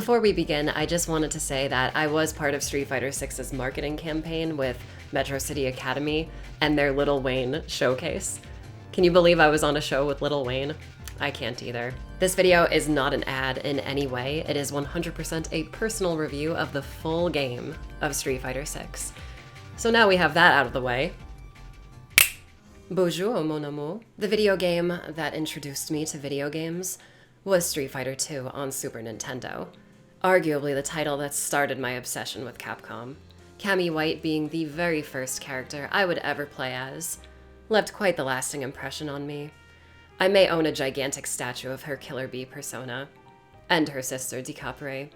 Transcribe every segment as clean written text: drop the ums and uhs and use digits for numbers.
Before we begin, I just wanted to say that I was part of Street Fighter 6's marketing campaign with Metro City Academy and their Lil Wayne showcase. Can you believe I was on a show with Lil Wayne? I can't either. This video is not an ad in any way. It is 100% a personal review of the full game of Street Fighter 6. So now we have that out of the way. Bonjour, mon amour. The video game that introduced me to video games was Street Fighter 2 on Super Nintendo. Arguably the title that started my obsession with Capcom. Cammy White being the very first character I would ever play as, left quite the lasting impression on me. I may own a gigantic statue of her Killer Bee persona, and her sister, Decapre.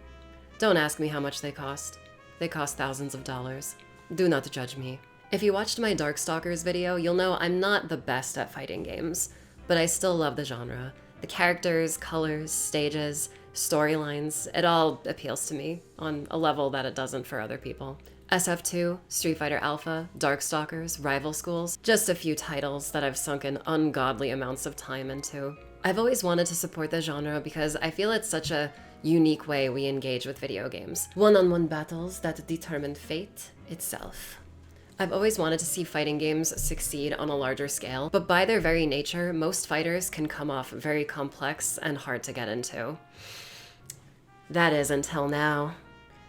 Don't ask me how much they cost. They cost thousands of dollars. Do not judge me. If you watched my Darkstalkers video, you'll know I'm not the best at fighting games, but I still love the genre. The characters, colors, stages, storylines, it all appeals to me on a level that it doesn't for other people. SF2, Street Fighter Alpha, Darkstalkers, Rival Schools, just a few titles that I've sunken ungodly amounts of time into. I've always wanted to support the genre because I feel it's such a unique way we engage with video games. One-on-one battles that determine fate itself. I've always wanted to see fighting games succeed on a larger scale, but by their very nature, most fighters can come off very complex and hard to get into. That is until now.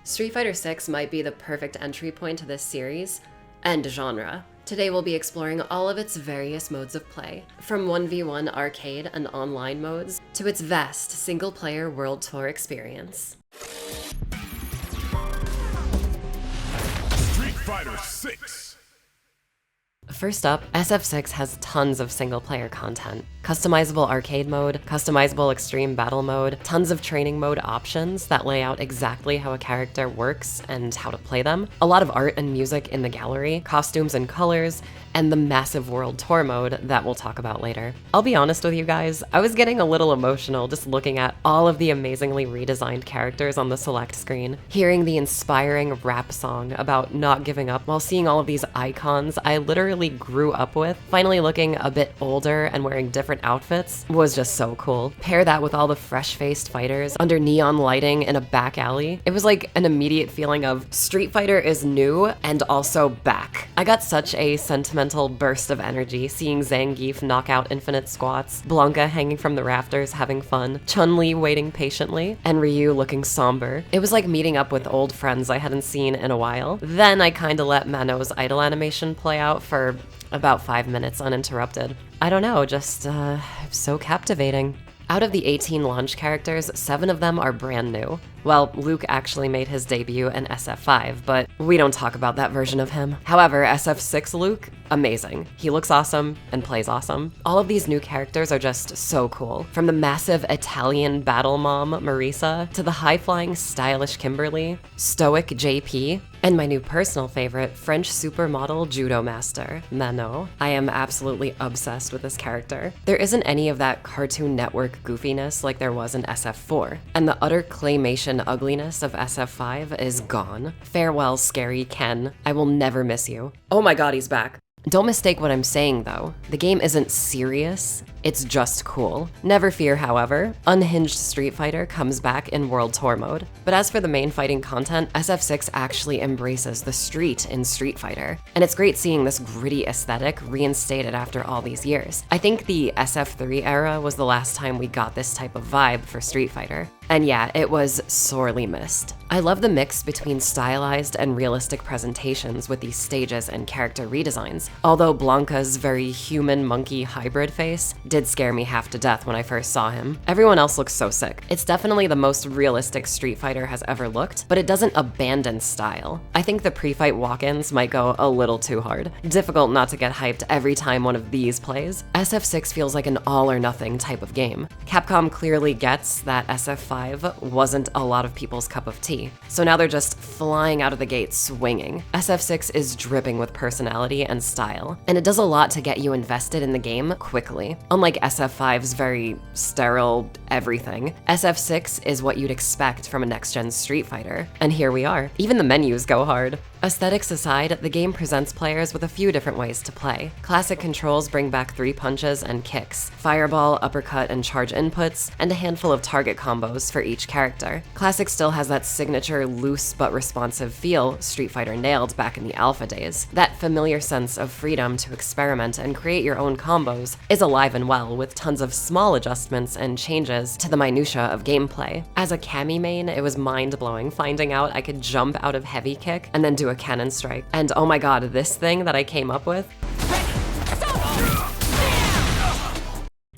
Street Fighter 6 might be the perfect entry point to this series and genre. Today we'll be exploring all of its various modes of play, from 1v1 arcade and online modes to its vast single-player World Tour experience. Street Fighter 6. First up, SF6 has tons of single-player content. Customizable arcade mode, customizable extreme battle mode, tons of training mode options that lay out exactly how a character works and how to play them, a lot of art and music in the gallery, costumes and colors, and the massive World Tour mode that we'll talk about later. I'll be honest with you guys, I was getting a little emotional just looking at all of the amazingly redesigned characters on the select screen. Hearing the inspiring rap song about not giving up while seeing all of these icons I literally grew up with, finally looking a bit older and wearing different outfits was just so cool. Pair that with all the fresh-faced fighters under neon lighting in a back alley. It was like an immediate feeling of Street Fighter is new and also back. I got such a sentimental burst of energy seeing Zangief knock out infinite squats, Blanca hanging from the rafters having fun, Chun-Li waiting patiently, and Ryu looking somber. It was like meeting up with old friends I hadn't seen in a while. Then I kinda let Mano's idle animation play out for about 5 minutes uninterrupted. I don't know, just so captivating. Out of the 18 launch characters, 7 of them are brand new. Well, Luke actually made his debut in SF5, but we don't talk about that version of him. However, SF6 Luke, amazing. He looks awesome and plays awesome. All of these new characters are just so cool. From the massive Italian battle mom, Marisa, to the high-flying stylish Kimberly, stoic JP, and my new personal favorite, French supermodel judo master, Mano. I am absolutely obsessed with this character. There isn't any of that Cartoon Network goofiness like there was in SF4, and the utter claymation ugliness of SF5 is gone. Farewell, scary Ken. I will never miss you. Oh my god, he's back. Don't mistake what I'm saying though. The game isn't serious, it's just cool. Never fear, however, Unhinged Street Fighter comes back in World Tour mode. But as for the main fighting content, SF6 actually embraces the street in Street Fighter. And it's great seeing this gritty aesthetic reinstated after all these years. I think the SF3 era was the last time we got this type of vibe for Street Fighter. And yeah, it was sorely missed. I love the mix between stylized and realistic presentations with these stages and character redesigns, although Blanca's very human-monkey hybrid face did scare me half to death when I first saw him. Everyone else looks so sick. It's definitely the most realistic Street Fighter has ever looked, but it doesn't abandon style. I think the pre-fight walk-ins might go a little too hard. Difficult not to get hyped every time one of these plays. SF6 feels like an all-or-nothing type of game. Capcom clearly gets that SF5 wasn't a lot of people's cup of tea, so now they're just flying out of the gate swinging. SF6 is dripping with personality and style, and it does a lot to get you invested in the game quickly. Unlike Unlike SF5's very sterile everything, SF6 is what you'd expect from a next-gen Street Fighter. And here we are. Even the menus go hard. Aesthetics aside, the game presents players with a few different ways to play. Classic controls bring back 3 punches and kicks, fireball, uppercut, and charge inputs, and a handful of target combos for each character. Classic still has that signature loose but responsive feel Street Fighter nailed back in the alpha days. That familiar sense of freedom to experiment and create your own combos is alive and well, with tons of small adjustments and changes to the minutia of gameplay. As a Cammy main, it was mind-blowing finding out I could jump out of heavy kick and then do a cannon strike. And oh my god, this thing that I came up with?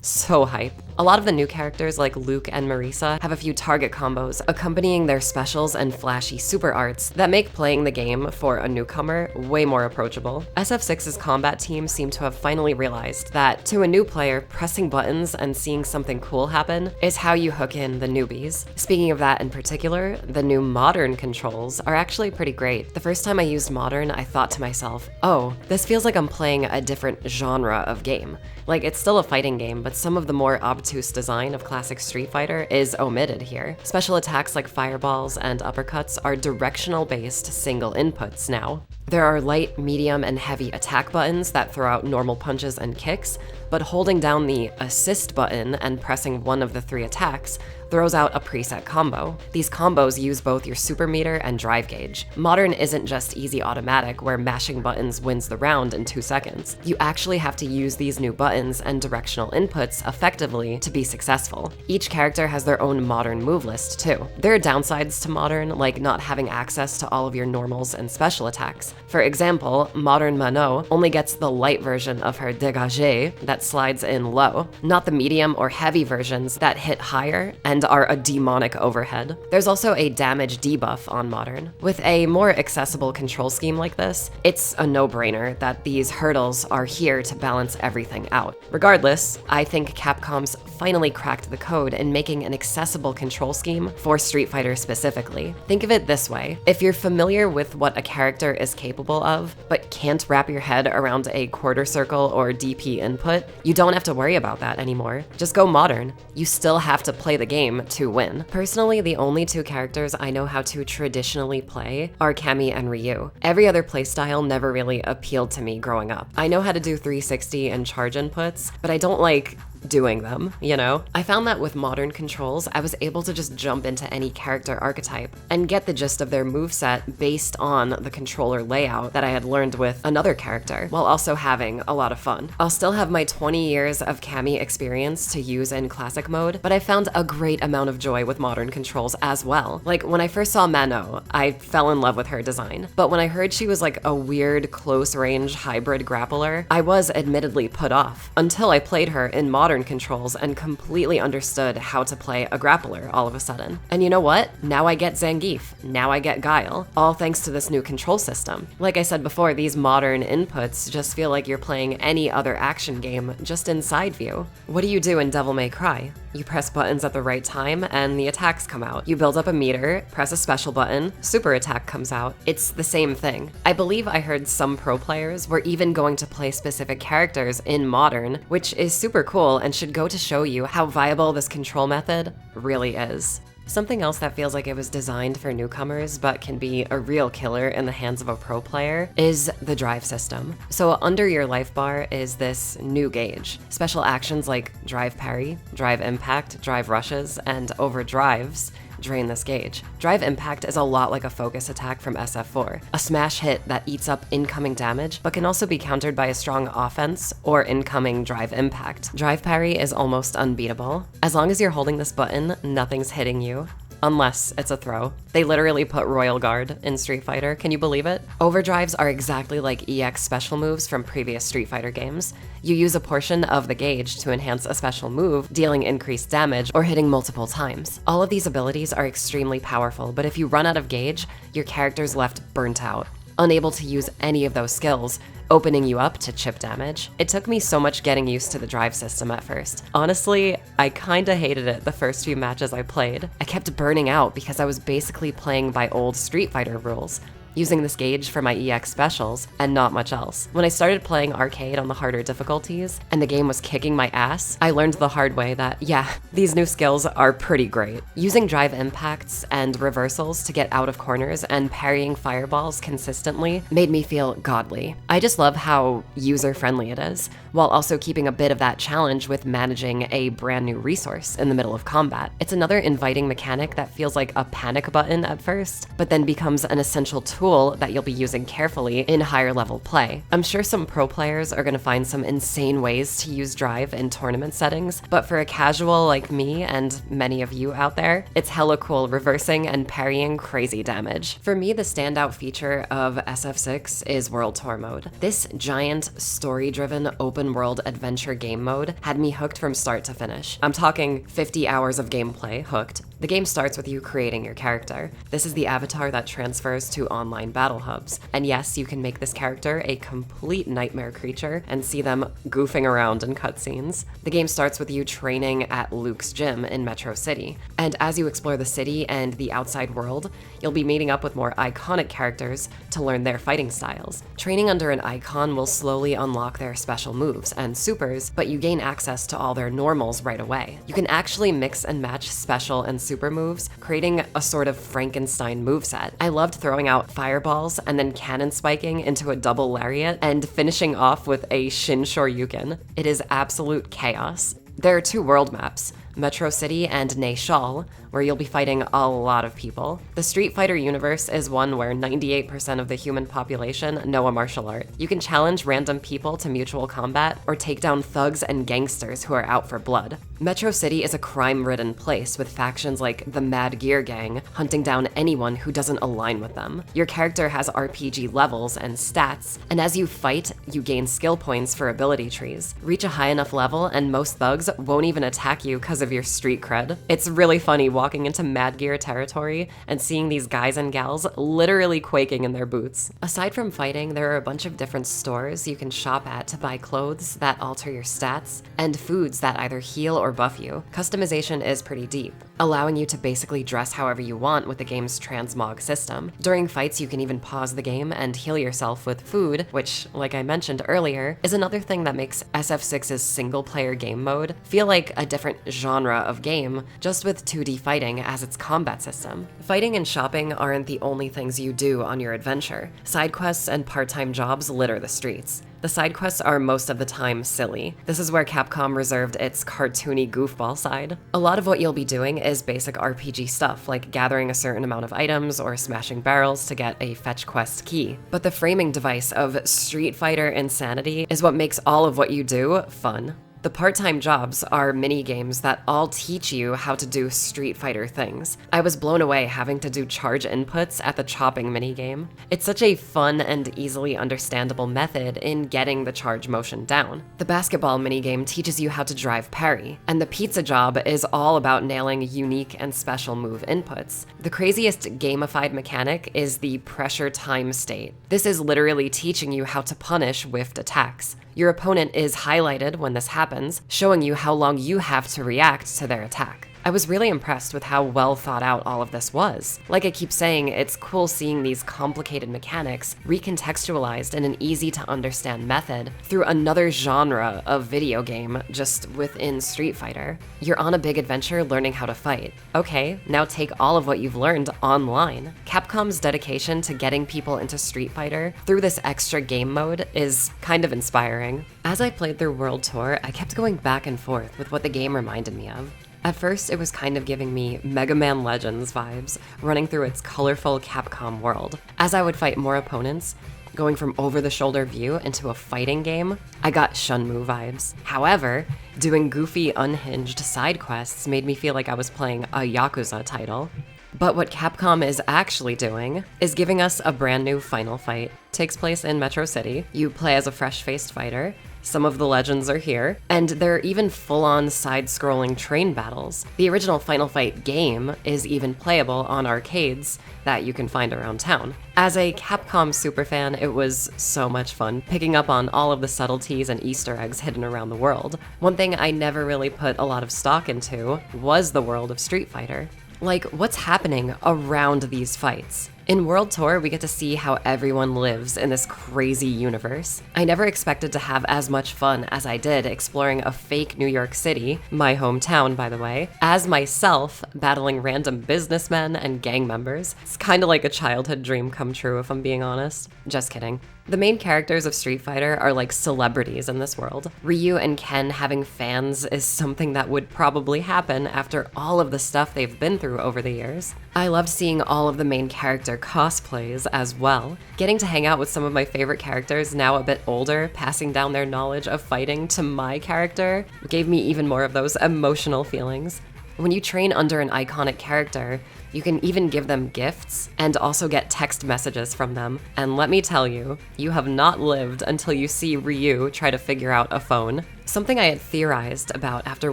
So hype. A lot of the new characters like Luke and Marisa have a few target combos accompanying their specials and flashy super arts that make playing the game for a newcomer way more approachable. SF6's combat team seem to have finally realized that to a new player, pressing buttons and seeing something cool happen is how you hook in the newbies. Speaking of that in particular, the new modern controls are actually pretty great. The first time I used modern, I thought to myself, oh, this feels like I'm playing a different genre of game. Like, it's still a fighting game, but some of the more obtuse design of classic Street Fighter is omitted here. Special attacks like fireballs and uppercuts are directional-based single inputs now. There are light, medium, and heavy attack buttons that throw out normal punches and kicks, but holding down the assist button and pressing one of the 3 attacks throws out a preset combo. These combos use both your super meter and drive gauge. Modern isn't just easy automatic where mashing buttons wins the round in 2 seconds. You actually have to use these new buttons and directional inputs effectively to be successful. Each character has their own modern move list too. There are downsides to modern, like not having access to all of your normals and special attacks. For example, modern Mano only gets the light version of her dégagé that slides in low, not the medium or heavy versions that hit higher and are a demonic overhead. There's also a damage debuff on modern. With a more accessible control scheme like this, it's a no-brainer that these hurdles are here to balance everything out. Regardless, I think Capcom's finally cracked the code in making an accessible control scheme for Street Fighter specifically. Think of it this way: if you're familiar with what a character is capable of, but can't wrap your head around a quarter circle or DP input, you don't have to worry about that anymore. Just go modern. You still have to play the game to win. Personally, the only 2 characters I know how to traditionally play are Cammy and Ryu. Every other playstyle never really appealed to me growing up. I know how to do 360 and charge inputs, but I don't like doing them, you know? I found that with modern controls, I was able to just jump into any character archetype and get the gist of their moveset based on the controller layout that I had learned with another character, while also having a lot of fun. I'll still have my 20 years of Cammy experience to use in classic mode, but I found a great amount of joy with modern controls as well. Like, when I first saw Mano, I fell in love with her design, but when I heard she was like a weird close-range hybrid grappler, I was admittedly put off, until I played her in modern controls and completely understood how to play a grappler all of a sudden. And you know what? Now I get Zangief. Now I get Guile, all thanks to this new control system. Like I said before, these modern inputs just feel like you're playing any other action game, just in side view. What do you do in Devil May Cry? You press buttons at the right time and the attacks come out. You build up a meter, press a special button, super attack comes out. It's the same thing. I believe I heard some pro players were even going to play specific characters in modern, which is super cool and should go to show you how viable this control method really is. Something else that feels like it was designed for newcomers but can be a real killer in the hands of a pro player is the drive system. So under your life bar is this new gauge. Special actions like drive parry, drive impact, drive rushes, and overdrives drain this gauge. Drive impact is a lot like a focus attack from SF4, a smash hit that eats up incoming damage, but can also be countered by a strong offense or incoming drive impact. Drive parry is almost unbeatable. As long as you're holding this button, nothing's hitting you. Unless it's a throw. They literally put Royal Guard in Street Fighter, can you believe it? Overdrives are exactly like EX special moves from previous Street Fighter games. You use a portion of the gauge to enhance a special move, dealing increased damage or hitting multiple times. All of these abilities are extremely powerful, but if you run out of gauge, your character's left burnt out, unable to use any of those skills, opening you up to chip damage. It took me so much getting used to the drive system at first. Honestly, I kinda hated it the first few matches I played. I kept burning out because I was basically playing by old Street Fighter rules. using this gauge for my EX specials and not much else. When I started playing arcade on the harder difficulties and the game was kicking my ass, I learned the hard way that, yeah, these new skills are pretty great. Using drive impacts and reversals to get out of corners and parrying fireballs consistently made me feel godly. I just love how user-friendly it is, while also keeping a bit of that challenge with managing a brand new resource in the middle of combat. It's another inviting mechanic that feels like a panic button at first, but then becomes an essential tool that you'll be using carefully in higher level play. I'm sure some pro players are gonna find some insane ways to use drive in tournament settings, but for a casual like me and many of you out there, it's hella cool reversing and parrying crazy damage. For me, the standout feature of SF6 is World Tour mode. This giant, story-driven, open-world adventure game mode had me hooked from start to finish. I'm talking 50 hours of gameplay hooked. The game starts with you creating your character. This is the avatar that transfers to online battle hubs. And yes, you can make this character a complete nightmare creature and see them goofing around in cutscenes. The game starts with you training at Luke's gym in Metro City. And as you explore the city and the outside world, you'll be meeting up with more iconic characters to learn their fighting styles. Training under an icon will slowly unlock their special moves and supers, but you gain access to all their normals right away. You can actually mix and match special and super moves, creating a sort of Frankenstein moveset. I loved throwing out fireballs and then cannon spiking into a double lariat and finishing off with a Shin Shoryuken. It is absolute chaos. There are 2 world maps, Metro City and Neyshal, where you'll be fighting a lot of people. The Street Fighter universe is one where 98% of the human population know a martial art. You can challenge random people to mutual combat or take down thugs and gangsters who are out for blood. Metro City is a crime-ridden place with factions like the Mad Gear Gang hunting down anyone who doesn't align with them. Your character has RPG levels and stats, and as you fight, you gain skill points for ability trees. Reach a high enough level and most thugs won't even attack you because of your street cred. It's really funny walking into Mad Gear territory and seeing these guys and gals literally quaking in their boots. Aside from fighting, there are a bunch of different stores you can shop at to buy clothes that alter your stats and foods that either heal or buff you. Customization is pretty deep, allowing you to basically dress however you want with the game's transmog system. During fights, you can even pause the game and heal yourself with food, which, like I mentioned earlier, is another thing that makes SF6's single-player game mode feel like a different genre of game, just with 2D fighting as its combat system. Fighting and shopping aren't the only things you do on your adventure. Side quests and part-time jobs litter the streets. The side quests are most of the time silly. This is where Capcom reserved its cartoony goofball side. A lot of what you'll be doing is basic RPG stuff, like gathering a certain amount of items or smashing barrels to get a fetch quest key. But the framing device of Street Fighter insanity is what makes all of what you do fun. The part-time jobs are mini-games that all teach you how to do Street Fighter things. I was blown away having to do charge inputs at the chopping minigame. It's such a fun and easily understandable method in getting the charge motion down. The basketball minigame teaches you how to drive parry, and the pizza job is all about nailing unique and special move inputs. The craziest gamified mechanic is the pressure time state. This is literally teaching you how to punish whiffed attacks. Your opponent is highlighted when this happens, showing you how long you have to react to their attack. I was really impressed with how well thought out all of this was. Like I keep saying, it's cool seeing these complicated mechanics recontextualized in an easy to understand method through another genre of video game just within Street Fighter. You're on a big adventure learning how to fight. Okay, now take all of what you've learned online. Capcom's dedication to getting people into Street Fighter through this extra game mode is kind of inspiring. As I played through World Tour, I kept going back and forth with what the game reminded me of. At first, it was kind of giving me Mega Man Legends vibes, running through its colorful Capcom world. As I would fight more opponents, going from over-the-shoulder view into a fighting game, I got Shenmue vibes. However, doing goofy, unhinged side quests made me feel like I was playing a Yakuza title. But what Capcom is actually doing is giving us a brand new final fight. Takes place in Metro City. You play as a fresh-faced fighter. Some of the legends are here, and there are even full-on side-scrolling train battles. The original Final Fight game is even playable on arcades that you can find around town. As a Capcom superfan, it was so much fun picking up on all of the subtleties and Easter eggs hidden around the world. One thing I never really put a lot of stock into was the world of Street Fighter. Like, what's happening around these fights? In World Tour, we get to see how everyone lives in this crazy universe. I never expected to have as much fun as I did exploring a fake New York City, my hometown by the way, as myself battling random businessmen and gang members. It's kind of like a childhood dream come true if I'm being honest. Just kidding. The main characters of Street Fighter are like celebrities in this world. Ryu and Ken having fans is something that would probably happen after all of the stuff they've been through over the years. I loved seeing all of the main character cosplays as well. Getting to hang out with some of my favorite characters now a bit older, passing down their knowledge of fighting to my character, gave me even more of those emotional feelings. When you train under an iconic character, you can even give them gifts and also get text messages from them. And let me tell you, you have not lived until you see Ryu try to figure out a phone. Something I had theorized about after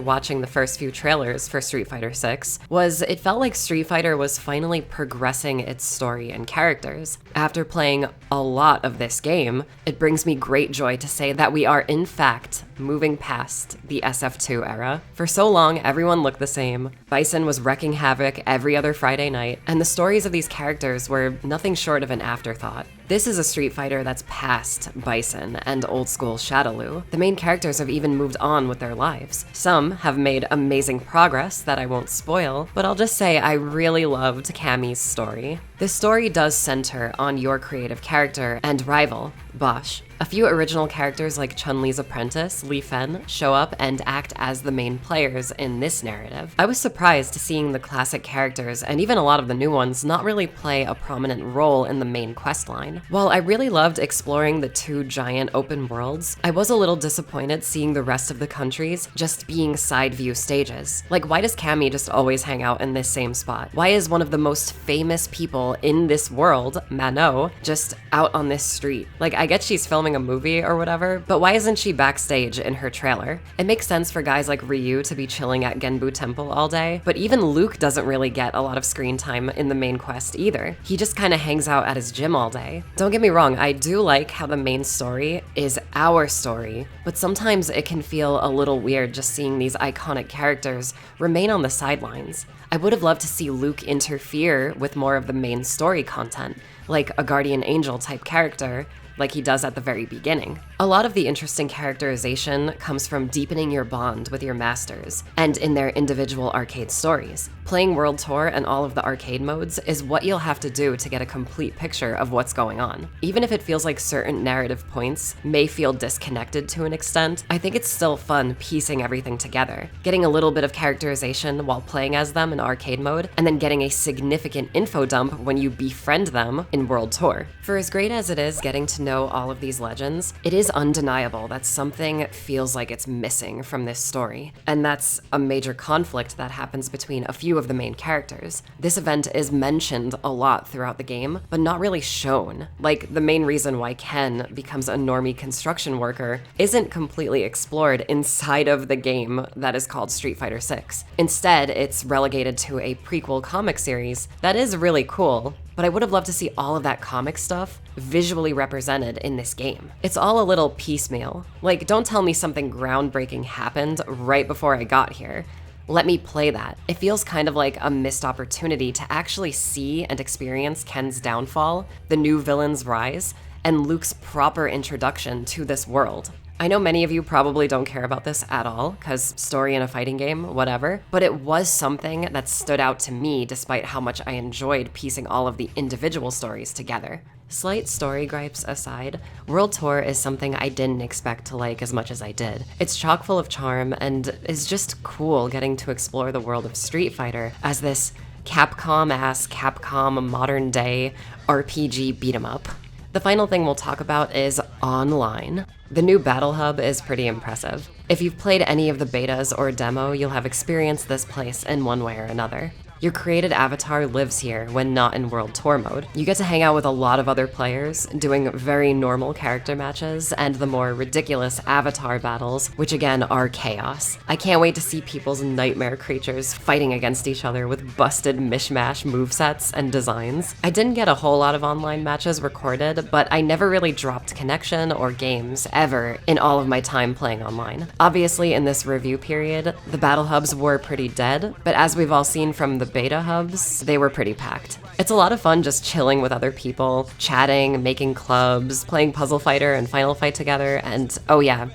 watching the first few trailers for Street Fighter 6 was it felt like Street Fighter was finally progressing its story and characters. After playing a lot of this game, it brings me great joy to say that we are in fact moving past the SF2 era. For so long, everyone looked the same. Bison was wrecking havoc every other Friday night, and the stories of these characters were nothing short of an afterthought. This is a Street Fighter that's past Bison and old school Shadaloo. The main characters have even moved on with their lives. Some have made amazing progress that I won't spoil, but I'll just say I really loved Cammy's story. This story does center on your creative character and rival, Bosch. A few original characters like Chun-Li's apprentice, Li Fen, show up and act as the main players in this narrative. I was surprised to seeing the classic characters, and even a lot of the new ones, not really play a prominent role in the main questline. While I really loved exploring the two giant open worlds, I was a little disappointed seeing the rest of the countries just being side view stages. Like, why does Cammy just always hang out in this same spot? Why is one of the most famous people in this world, Mano, just out on this street? Like, I get she's filming a movie or whatever, but why isn't she backstage in her trailer? It makes sense for guys like Ryu to be chilling at Genbu Temple all day, but even Luke doesn't really get a lot of screen time in the main quest either. He just kind of hangs out at his gym all day. Don't get me wrong, I do like how the main story is our story, but sometimes it can feel a little weird just seeing these iconic characters remain on the sidelines. I would have loved to see Luke interfere with more of the main story content, like a guardian angel type character, like he does at the very beginning. A lot of the interesting characterization comes from deepening your bond with your masters and in their individual arcade stories. Playing World Tour and all of the arcade modes is what you'll have to do to get a complete picture of what's going on. Even if it feels like certain narrative points may feel disconnected to an extent, I think it's still fun piecing everything together, getting a little bit of characterization while playing as them in arcade mode, and then getting a significant info dump when you befriend them in World Tour. For as great as it is getting to know all of these legends, it is undeniable that something feels like it's missing from this story, and that's a major conflict that happens between a few of the main characters. This event is mentioned a lot throughout the game, but not really shown. Like, the main reason why Ken becomes a normie construction worker isn't completely explored inside of the game that is called Street Fighter 6. Instead, it's relegated to a prequel comic series that is really cool, but I would have loved to see all of that comic stuff visually represented in this game. It's all a little piecemeal. Like, don't tell me something groundbreaking happened right before I got here. Let me play that. It feels kind of like a missed opportunity to actually see and experience Ken's downfall, the new villain's rise, and Luke's proper introduction to this world. I know many of you probably don't care about this at all, because story in a fighting game, whatever, but it was something that stood out to me despite how much I enjoyed piecing all of the individual stories together. Slight story gripes aside, World Tour is something I didn't expect to like as much as I did. It's chock full of charm and is just cool getting to explore the world of Street Fighter as this Capcom-ass Capcom modern day RPG beat 'em up. The final thing we'll talk about is online. The new Battle Hub is pretty impressive. If you've played any of the betas or demo, you'll have experienced this place in one way or another. Your created avatar lives here when not in World Tour mode. You get to hang out with a lot of other players, doing very normal character matches and the more ridiculous avatar battles, which again are chaos. I can't wait to see people's nightmare creatures fighting against each other with busted mishmash movesets and designs. I didn't get a whole lot of online matches recorded, but I never really dropped connection or games ever in all of my time playing online. Obviously, in this review period, the battle hubs were pretty dead, but as we've all seen from the the beta hubs, they were pretty packed. It's a lot of fun just chilling with other people, chatting, making clubs, playing Puzzle Fighter and Final Fight together, and oh yeah,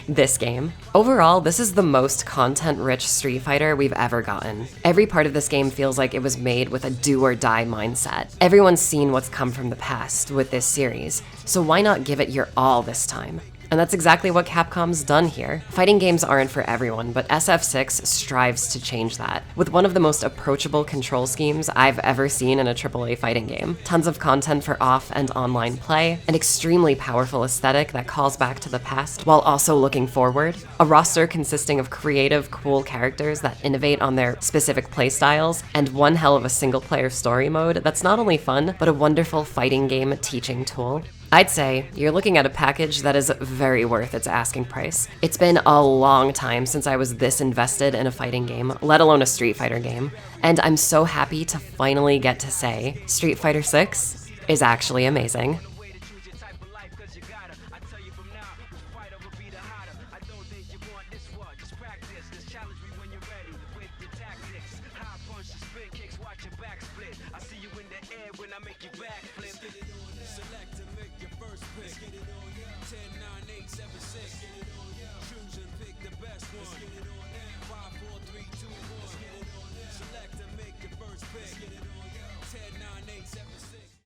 this game. Overall, this is the most content-rich Street Fighter we've ever gotten. Every part of this game feels like it was made with a do-or-die mindset. Everyone's seen what's come from the past with this series, so why not give it your all this time? And that's exactly what Capcom's done here. Fighting games aren't for everyone, but SF6 strives to change that, with one of the most approachable control schemes I've ever seen in a AAA fighting game. Tons of content for off and online play, an extremely powerful aesthetic that calls back to the past while also looking forward, a roster consisting of creative, cool characters that innovate on their specific playstyles, and one hell of a single-player story mode that's not only fun, but a wonderful fighting game teaching tool. I'd say you're looking at a package that is very worth its asking price. It's been a long time since I was this invested in a fighting game, let alone a Street Fighter game, and I'm so happy to finally get to say Street Fighter 6 is actually amazing. Select to make your first pick. 10, 9, 8, 7, 6. Choose and pick the best one. 5, 4, 3, 2, 1. Select to make your first pick. 10, 9, 8, 7, 6.